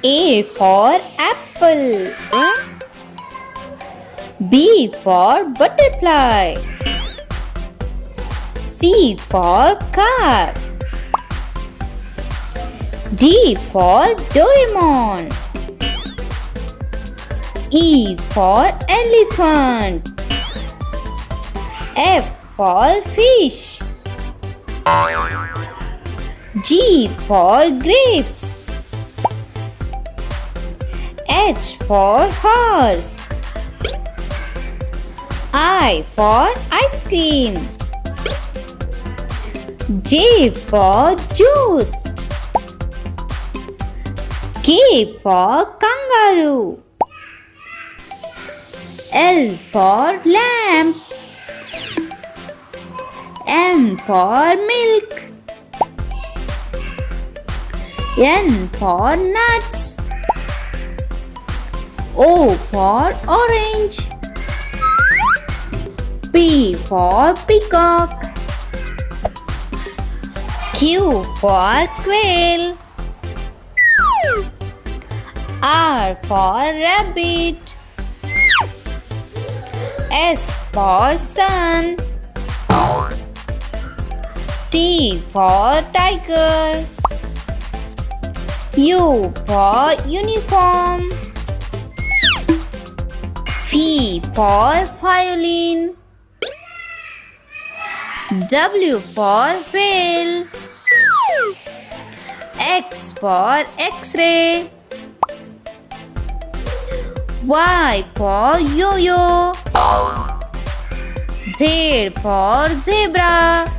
A for apple. B for butterfly. C for car. D for Doraemon. E for elephant. F for fish. G for grapes. H for horse. I for ice cream. J for juice. K for kangaroo. L for lamp. M for milk. N for nuts. O for orange. P for peacock. Q for quail. R for rabbit. S for sun. T for tiger. U for uniform. V for violin. W for whale. X for X-ray. Y for yo-yo. Z for zebra.